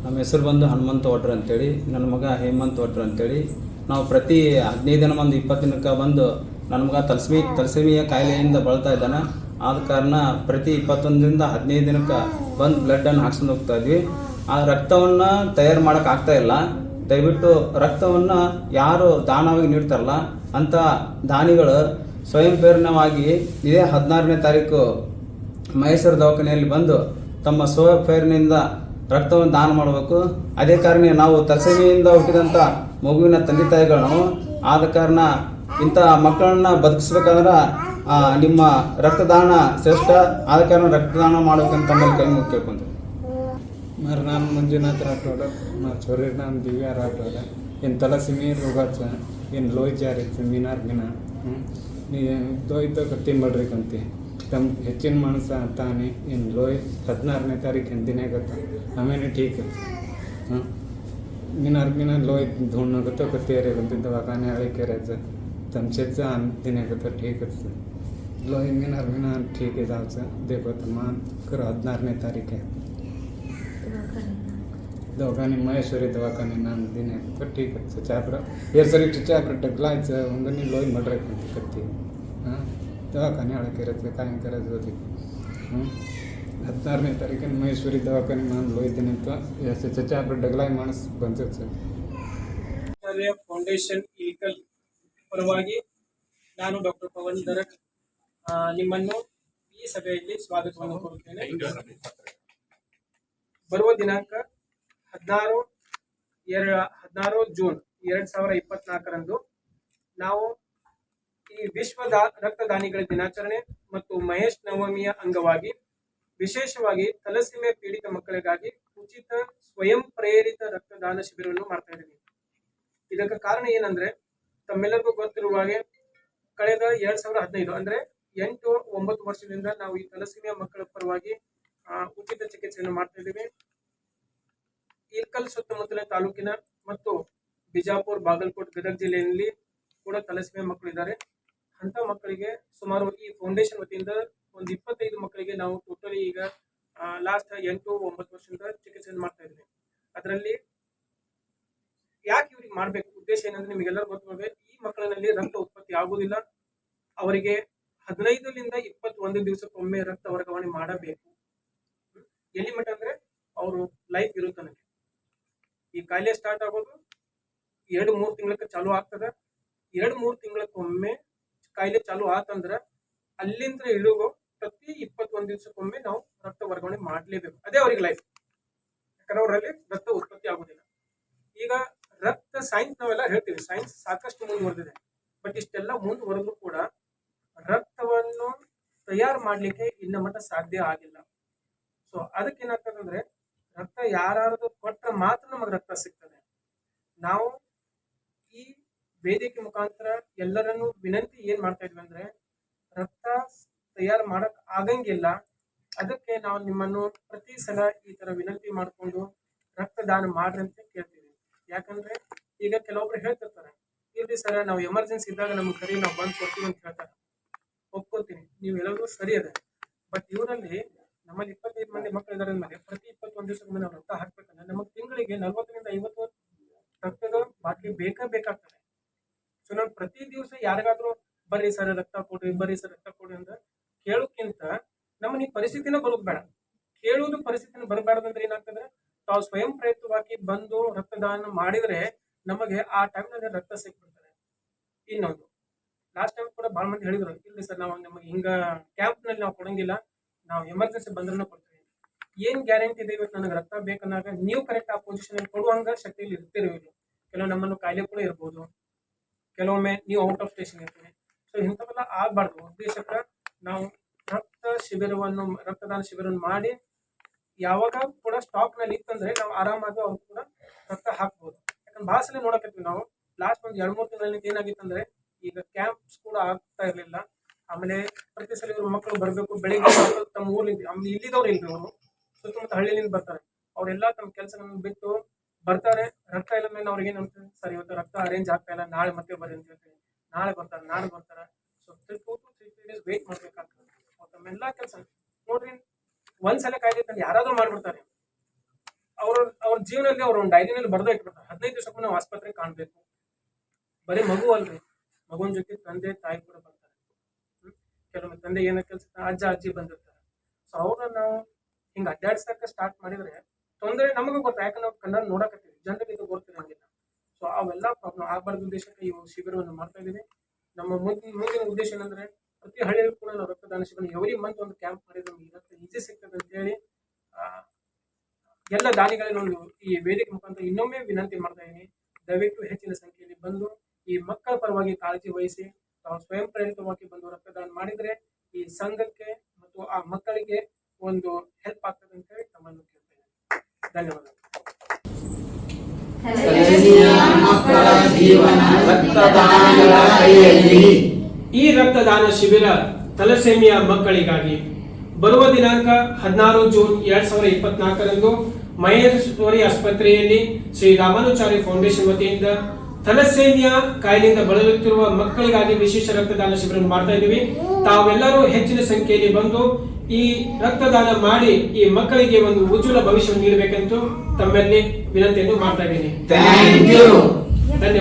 ನಮ್ಮ ಹೆಸರು ಬಂದು ಹನುಮಂತ ಒಟ್ರ ಅಂತೇಳಿ, ನನ್ನ ಮಗ ಹೇಮಂತ್ ಒಟ್ರ ಅಂತೇಳಿ. ನಾವು ಪ್ರತಿ 15 ದಿನ 20 ದಿನಕ್ಕೆ ಬಂದು ನನ್ನ ಮಗ ತಲಸೀಮಿಯ ಕಾಯಿಲೆಯಿಂದ ಬಳಲ್ತಾ ಇದ್ದಾನೆ. ಆದ ಕಾರಣ ಪ್ರತಿ 21ರಿಂದ 15 ದಿನಕ್ಕೆ ಬಂದು ಬ್ಲಡ್ಡನ್ನು ಹಾಕ್ಸ್ಕೊಂಡು ಹೋಗ್ತಾ ಇದ್ವಿ. ಆ ರಕ್ತವನ್ನು ತಯಾರು ಮಾಡೋಕೆ ಆಗ್ತಾ ಇಲ್ಲ. ದಯವಿಟ್ಟು ರಕ್ತವನ್ನು ಯಾರು ದಾನವಾಗಿ ನೀಡ್ತಾರಲ್ಲ ಅಂಥ ದಾನಿಗಳು ಸ್ವಯಂ ಪ್ರೇರಣವಾಗಿ ಇದೇ 16ನೇ ತಾರೀಕು ಮಹೇಶ್ವರ ದವಾಖಾನೆಯಲ್ಲಿ ಬಂದು ತಮ್ಮ ಸ್ವಯಂ ಪ್ರೇರಣೆಯಿಂದ ರಕ್ತವನ್ನು ದಾನ ಮಾಡಬೇಕು. ಅದೇ ಕಾರಣ ನಾವು ತಲಸೀಮಿಯಿಂದ ಹುಟ್ಟಿದಂಥ ಮಗುವಿನ ತಂದೆ ತಾಯಿಗಳು. ಆದ ಕಾರಣ ಇಂಥ ಮಕ್ಕಳನ್ನ ಬದುಕಿಸ್ಬೇಕಾದ್ರೆ ನಿಮ್ಮ ರಕ್ತದಾನ ಶ್ರೇಷ್ಠ. ಆದ ಕಾರಣ ರಕ್ತದಾನ ಮಾಡ್ಬೇಕಂತ ತಮ್ಮಲ್ಲಿ ಕೈ ಮುಗಿ ಕೇಳ್ಕೊಂತೀವಿ. મારું નામ મંજુનાથ રાઠોડ, મારા છોરીનું નામ દિવ્યા રાઠોડ. એને તલાસીમી રોગ છે, એને લોહી ಜಾರಿ છે ಮಿನಾರ್ಗಿನ ಲೋಹಿ ಕತ್ತಿ ಮಾಡ್ರಿಕಂತಿ ತಮ್ಮ ಹೆಚ್ಚಿನ ಮಾಣಸ ಅಂತಾನೆ ಏನು ಲೋಹಿ 16ನೇ ತಾರೀಕು ದಿನಾಗತ್ತ ಆಮೇಲೆ ಠೀಕ್ ಹಾಂ ಮಿನಾರ್ಗಿನ ಲೋಹಿ ಧೂಣಾಗತ್ತ ಕತ್ತೇರಿಗಂತ ದವಾಖಾನೆ ಹಳಿಕೆರೆचं तमचेचं दिनागतं ठीक असतं. लोही ಮಿನಾರ್ಗಿನ ठीक आहे जायचं देखो तर मग खरं 16ನೇ तारीख आहे दवाखाने महेश्वरी दवाखाने ನಾನು ದಿನ ठीक आहे ಚಾಪ್ರ ಸರಿ ಚಾಪ್ರ ಟಗ್ಲಾयचं ಒಂದನೇ ಲೋಹಿ ಮಾಡ್ರಕ್ಕಂತ ಕತ್ತಿ ಹಾಂ दवाखाने ಹಳಕೆರೆचं काय करायचं होते 16ನೇ तारीखिನ महेश्वरी दवाखाने ನಾನು ಲೋಹಿ ದಿನಂತ याचं ಚಾಪ್ರ ಡಗ್ಲಾय ಮಾणस ಬಂದಿತ್ತು. ಫೌಂಡೇಶನ್ ಇಲಿಕಲ್ ಪರವಾಗಿ ನಾನು ಡಾಕ್ಟರ್ ಪವನ್ ದರಕ್ ನಿಮ್ಮನ್ನು ಈ ಸಭೆಯಲ್ಲಿ ಸ್ವಾಗತವನ್ನು ಕೋರುತ್ತೇನೆ. ಬರುವ ದಿನಾಂಕ 16 ಜೂನ್ 2024ರಂದು ನಾವು ಈ ವಿಶ್ವ ರಕ್ತದಾನಿಗಳ ದಿನಾಚರಣೆ ಮತ್ತು ಮಹೇಶ್ ನವಮಿಯ ಅಂಗವಾಗಿ ವಿಶೇಷವಾಗಿ ತಲಸೀಮೆ ಪೀಡಿತ ಮಕ್ಕಳಿಗಾಗಿ ಉಚಿತ ಸ್ವಯಂ ಪ್ರೇರಿತ ರಕ್ತದಾನ ಶಿಬಿರವನ್ನು ಮಾಡ್ತಾ ಇದ್ದೀವಿ. ಇದಕ್ಕೆ ಕಾರಣ ಏನಂದ್ರೆ ತಮ್ಮೆಲ್ಲರಿಗೂ ಗೊತ್ತಿರುವ ಹಾಗೆ ಕಳೆದ 2015 ಅಂದ್ರೆ 8-9 ವರ್ಷದಿಂದ ನಾವು ಈ ತಲಸೀಮಿಯ ಮಕ್ಕಳ ಪರವಾಗಿ ಉಚಿತ ಚಿಕಿತ್ಸೆಯನ್ನು ಮಾಡ್ತಾ ಇದ್ದೀವಿ. ಇಲ್ಕಲ್ ಸುತ್ತಮುತ್ತಲ ತಾಲೂಕಿನ ಮತ್ತು ಬಿಜಾಪುರ, ಬಾಗಲಕೋಟೆ, ಗದಗ ಜಿಲ್ಲೆಯಲ್ಲಿ ಕೂಡ ತಲಸೀಮಿಯ ಮಕ್ಕಳು ಇದ್ದಾರೆ. ಅಂತ ಮಕ್ಕಳಿಗೆ ಸುಮಾರು ಈ ಫೌಂಡೇಶನ್ ವತಿಯಿಂದ ಒಂದು 25 ಮಕ್ಕಳಿಗೆ ನಾವು ಟೋಟಲಿ ಈಗ ಲಾಸ್ಟ್ 8-9 ವರ್ಷದಿಂದ ಚಿಕಿತ್ಸೆಯನ್ನು ಮಾಡ್ತಾ ಇದ್ದೀವಿ. ಅದರಲ್ಲಿ ಯಾಕೆ ಇವ್ರಿಗೆ ಮಾಡ್ಬೇಕು ಉದ್ದೇಶ ಏನಂದ್ರೆ ನಿಮಗೆಲ್ಲರೂ ಗೊತ್ತಿದೆ, ಈ ಮಕ್ಕಳಲ್ಲಿ ರಕ್ತ ಉತ್ಪತ್ತಿ ಆಗುವುದಿಲ್ಲ. ಅವರಿಗೆ 15ರಿಂದ 21 ದಿವಸಕ್ಕೊಮ್ಮೆ ರಕ್ತ ವರ್ಗಾವಣೆ ಮಾಡಬೇಕು. ಎಲ್ಲಿ ಮಟ್ಟ ಅಂದ್ರೆ ಅವರು ಲೈಫ್ ಇರುತ್ತಾನೆ. ಈ ಕಾಯಿಲೆ ಸ್ಟಾರ್ಟ್ ಆಗೋದು 2-3 ತಿಂಗಳಿಗೆ ಚಾಲು ಆಗ್ತದೆ. 2-3 ತಿಂಗಳಕ್ಕೊಮ್ಮೆ ಕಾಯಿಲೆ ಚಾಲು ಆತಂದ್ರ ಅಲ್ಲಿಂದ ಇಳಿಗೋ ಪ್ರತಿ 21 ದಿವಸಕ್ಕೊಮ್ಮೆ ನಾವು ರಕ್ತ ವರ್ಗಾವಣೆ ಮಾಡಲೇಬೇಕು. ಅದೇ ಅವ್ರಿಗೆ ಲೈಫ್. ಯಾಕಂದ್ರೆ ಅವರಲ್ಲಿ ರಕ್ತ ಉತ್ಪತ್ತಿ ಆಗುದಿಲ್ಲ. ಈಗ ರಕ್ತ ಸೈನ್ಸ್ ನಾವೆಲ್ಲ ಹೇಳ್ತೀವಿ, ಸೈನ್ಸ್ ಸಾಕಷ್ಟು ಮುಂದುವರೆದಿದೆ. ಬಟ್ ಇಷ್ಟೆಲ್ಲ ಮುಂದುವರೆದ್ರು ಕೂಡ ರಕ್ತವನ್ನು ತಯಾರು ಮಾಡ್ಲಿಕ್ಕೆ ಇನ್ನ ಮಟ್ಟ ಸಾಧ್ಯ ಆಗಿಲ್ಲ. ಸೊ ಅದಕ್ಕೆ ಏನಾಗ್ತದಂದ್ರೆ ರಕ್ತ ಯಾರಾದ್ರೂ ಕೊಟ್ಟ ಮಾತ್ರ ನಮಗೆ ರಕ್ತ ಸಿಗ್ತದೆ. ನಾವು ಈ ವೇದಿಕೆ ಮುಖಾಂತರ ಎಲ್ಲರನ್ನು ವಿನಂತಿ ಏನ್ ಮಾಡ್ತಾ ಇದ್ವಿ ಅಂದ್ರೆ ರಕ್ತ ತಯಾರು ಮಾಡಕ್ ಆಗಂಗಿಲ್ಲ. ಅದಕ್ಕೆ ನಾವು ನಿಮ್ಮನ್ನು ಪ್ರತಿ ಸಲ ಈ ತರ ವಿನಂತಿ ಮಾಡ್ಕೊಂಡು ರಕ್ತದಾನ ಮಾಡ್ರಿ ಅಂತ ಕೇಳ್ತೀವಿ. ಯಾಕಂದ್ರೆ ಈಗ ಕೆಲವೊಬ್ರು ಹೇಳ್ತಿರ್ತಾರೆ, ಇಲ್ರಿ ಸರ್ ನಾವು ಎಮರ್ಜೆನ್ಸಿ ಇದ್ದಾಗ ನಮ್ಗೆ ಕರಿ ನಾವು ಬಂದು ಕೊಡ್ತೀವಿ ಅಂತ ಹೇಳ್ತಾರೆ. ಒಪ್ಕೊತೀನಿ, ನೀವು ಹೇಳೋದು ಸರಿ ಅದ. ಬಟ್ ಇವರಲ್ಲಿ ನಮ್ಮಲ್ಲಿ 25 ಮಂದಿ ಮಕ್ಕಳು ಇದಾರೆ ಅಂದ್ಮೇಲೆ ಪ್ರತಿ 21 ದಿವಸಕ್ಕೊಮ್ಮೆ ನಾವು ರಕ್ತ ಹಾಕ್ಬೇಕಂದ್ರೆ ನಮಗೆ ತಿಂಗಳಿಗೆ 40ರಿಂದ 50 ರಕ್ತದ ಬಾಕಿ ಬೇಕಾಗ್ತದೆ. ಸೊ ನಾವು ಪ್ರತಿ ದಿವಸ ಯಾರಿಗಾದ್ರೂ ಬರ್ರಿ ಸರ್ ರಕ್ತ ಕೊಡ್ರಿ ಅಂತ ಕೇಳೋಕ್ಕಿಂತ ನಮ್ಮ ಈ ಪರಿಸ್ಥಿತಿನ ಬರೋದು ಬೇಡ. ಕೇಳುವುದು ಪರಿಸ್ಥಿತಿನ ಬರಬಾರ್ದಂದ್ರೆ ಏನಾಗ್ತದೆ, ತಾವು ಸ್ವಯಂ ಪ್ರೇರಿತವಾಗಿ ಬಂದು ರಕ್ತದಾನ ಮಾಡಿದ್ರೆ ನಮಗೆ ಆ ಟೈಮ್ನಲ್ಲಿ ರಕ್ತ ಸಿಕ್ಬಿಡ್ತದೆ. ಇನ್ನೊಂದು ಲಾಸ್ಟ್ ಟೈಮ್ ಕೂಡ ಬಹಳ ಮಂದಿ ಹೇಳಿದ್ರು, ಇಲ್ಲಿ ಸರ್ ನಾವು ನಮಗೆ ಹಿಂಗ ಕ್ಯಾಂಪ್ ನಲ್ಲಿ ನಾವು ಕೊಡಂಗಿಲ್ಲ, ನಾವು ಎಮರ್ಜೆನ್ಸಿ ಬಂದ್ರೂ ಕೊಡ್ತೀವಿ. ಏನ್ ಗ್ಯಾರಂಟಿ ಇದೆ ಇವತ್ತು ನನಗೆ ರಕ್ತ ಬೇಕನ್ನಾಗ ನೀವು ಕರೆಕ್ಟ್ ಆ ಪೊಸಿಷನ್ ಕೊಡುವಂಗ ಶಕ್ತಿಯಲ್ಲಿ ಇರ್ತಿರುವಿಲ್ಲ. ಕೆಲವು ನಮ್ಮನ್ನು ಕಾಯಿಲೆ ಕೂಡ ಇರ್ಬೋದು, ಕೆಲವೊಮ್ಮೆ ನೀವು ಔಟ್ ಆಫ್ ಸ್ಟೇಷನ್ ಇರ್ತೀವಿ. ಸೊ ಇಂಥವೆಲ್ಲ ಆಗ್ಬಾರ್ದು. ಉದ್ದೇಶಕ್ಕ ನಾವು ರಕ್ತದಾನ ಶಿಬಿರವನ್ನು ಮಾಡಿ ಯಾವಾಗ ಕೂಡ ಸ್ಟಾಕ್ ನಲ್ಲಿ ಇತ್ತಂದ್ರೆ ನಾವು ಆರಾಮಾಗಿ ಅವ್ರು ಕೂಡ ರಕ್ತ ಹಾಕ್ಬೋದು. ಯಾಕಂದ್ರೆ ಬಹಳ ಸಲ ನೋಡಕತ್ತೀವಿ ನಾವು ಲಾಸ್ಟ್ ಒಂದು 2-3 ತಿಂಗಳಲ್ಲಿ ಏನಾಗಿತ್ತಂದ್ರೆ ಈಗ ಕ್ಯಾಂಪ್ಸ್ ಕೂಡ ಆಗ್ತಾ ಇರ್ಲಿಲ್ಲ. ಆಮೇಲೆ ಪ್ರತಿ ಸಲ ಇವ್ರ ಮಕ್ಕಳು ಬರ್ಬೇಕು, ಬೆಳಿಗ್ಗೆ ತಮ್ಮ ಊರ್ಲಿಂದ, ಆಮೇಲೆ ಇಲ್ಲಿದವ್ರು ಇಲ್ರಿ, ಅವರು ಸುತ್ತಮುತ್ತ ಹಳ್ಳಿಯಿಂದ ಬರ್ತಾರೆ. ಅವರೆಲ್ಲ ತಮ್ಮ ಕೆಲಸಗಳನ್ನು ಬಿಟ್ಟು ಬರ್ತಾರೆ. ರಕ್ತ ಇಲ್ಲ ಮೇಲೆ ಅವ್ರಿಗೆ ಏನ್ ಅನ್ಸುತ್ತೆ, ಸರ್ ಇವತ್ತು ರಕ್ತ ಅರೇಂಜ್ ಆಗ್ತಾ ಇಲ್ಲ, ನಾಳೆ ಮತ್ತೆ ಬರ್ರಿ ಅಂತ ಹೇಳ್ತೀವಿ. ನಾಳೆ ಬರ್ತಾರೆ. ಸೊ 2 to 3 days ವೇಟ್ ಮಾಡ್ಬೇಕಾಗ್ತದೆ. ತಮ್ಮೆಲ್ಲಾ ಕೆಲಸ ನೋಡ್ರಿ, ಒಂದ್ಸಲ ಕಾಯ್ದೆ ಯಾರಾದ್ರೂ ಮಾಡ್ಬಿಡ್ತಾರೆ. ಅವ್ರ ಜೀವನದಲ್ಲಿ ಅವ್ರ ಒಂದು ಡೈರಿನಲ್ಲಿ ಬರ್ದ ಇಟ್ಬಿಡ್ತಾರೆ 15 ದಿವಸಕ್ಕೂ ನಾವು ಆಸ್ಪತ್ರೆಗೆ ಕಾಣಬೇಕು. ಬರೀ ಮಗು ಅಲ್ರಿ, ಮಗುವಿನ ಜೊತೆ ತಂದೆ ತಾಯಿ ಕೂಡ ಬರ್ತಾರೆ. ಕೆಲವೊಮ್ಮೆ ತಂದೆ ಏನೋ ಕೆಲಸ ಅಜ್ಜ ಅಜ್ಜಿ ಬಂದಿರ್ತಾರೆ. ಸೊ ಅವ್ರನ್ನ ನಾವು ಹಿಂಗೆ ಅಡ್ಡಾಡ್ಸಕ್ಕೆ ಸ್ಟಾರ್ಟ್ ಮಾಡಿದ್ರೆ ತೊಂದರೆ ನಮಗೂ ಗೊತ್ತಾ, ಯಾಕಂದ್ರೆ ನಾವು ಕನ್ನಡ ನೋಡಕತ್ತೀವಿ, ಜನರಿಗೆ ಇದು ಗೊತ್ತಿರಂಗಿಲ್ಲ. ಸೊ ಅವೆಲ್ಲ ಪ್ರಾಬ್ಲಮ್ ಆಗಬಾರ್ದು ಉದ್ದೇಶಕ್ಕೆ ಈ ಶಿಬಿರವನ್ನು ಮಾಡ್ತಾ ಇದ್ದೀವಿ. ನಮ್ಮ ಮುಂದಿನ ಉದ್ದೇಶ ಏನಂದ್ರೆ ಪ್ರತಿ ಹಳ್ಳಿಯಲ್ಲೂ ಕೂಡ ನಾವು ರಕ್ತದಾನ ಶಿಬಿರ ಎವ್ರಿ ಮಂತ್ ಒಂದು ಕ್ಯಾಂಪ್ ಮಾಡಿದ್ರೆ ನಮ್ಗೆ ರಕ್ತ ಈಜಿ ಸಿಗ್ತದೆ ಅಂತ ಹೇಳಿ ಎಲ್ಲ ದಾನಿಗಳಲ್ಲಿ ಒಂದು ಈ ವೇದಿಕೆ ಮುಖಾಂತರ ಇನ್ನೊಮ್ಮೆ ವಿನಂತಿ ಮಾಡ್ತಾ ಇದ್ದೀನಿ. ದಯವಿಟ್ಟು ಹೆಚ್ಚಿನ ಸಂಖ್ಯೆಯಲ್ಲಿ ಬಂದು ಈ ಮಕ್ಕಳ ಪರವಾಗಿ ಕಾಳಜಿ ವಹಿಸಿ ತಾವು ಸ್ವಯಂ ಪ್ರೇರಿತವಾಗಿ ಬಂದು ರಕ್ತದಾನ ಮಾಡಿದ್ರೆ ಈ ಸಂಘಕ್ಕೆ ಮತ್ತು ಆ ಮಕ್ಕಳಿಗೆ ಒಂದು ಹೆಲ್ಪ್ ಆಗ್ತದೆ ಅಂತ ಹೇಳಿ ತಮ್ಮನ್ನು ಕೇಳ್ತೇನೆ. ಧನ್ಯವಾದ. ಈ ರಕ್ತದಾನ ಶಿಬಿರ ಥಲಸೆಮಿಯಾ ಮಕ್ಕಳಿಗಾಗಿ ಬರುವ ದಿನಾಂಕ 16 ಜೂನ್ 2024ರಂದು ಮಹೇಶ್ವರಿ ಆಸ್ಪತ್ರೆಯಲ್ಲಿ ಶ್ರೀ ರಾಮಾನುಚಾರಿ ಫೌಂಡೇಶನ್ ವತಿಯಿಂದ ಥಲಸೆಮಿಯಾ ಕಾಯಿಲೆಯಿಂದ ಬಳಲುತ್ತಿರುವ ಮಕ್ಕಳಿಗಾಗಿ ವಿಶೇಷ ರಕ್ತದಾನ ಶಿಬಿರ ಮಾಡ್ತಾ ಇದ್ದೀವಿ. ತಾವೆಲ್ಲರೂ ಹೆಚ್ಚಿನ ಸಂಖ್ಯೆಯಲ್ಲಿ ಬಂದು ಈ ರಕ್ತದಾನ ಮಾಡಿ ಈ ಮಕ್ಕಳಿಗೆ ಒಂದು ಉಜ್ವಲ ಭವಿಷ್ಯವನ್ನು ನೀಡಬೇಕೆಂದು ತಮ್ಮಲ್ಲಿ ವಿನಂತಿಯನ್ನು ಮಾಡ್ತಾ ಇದ್ದೀನಿ. ಧನ್ಯವಾದ.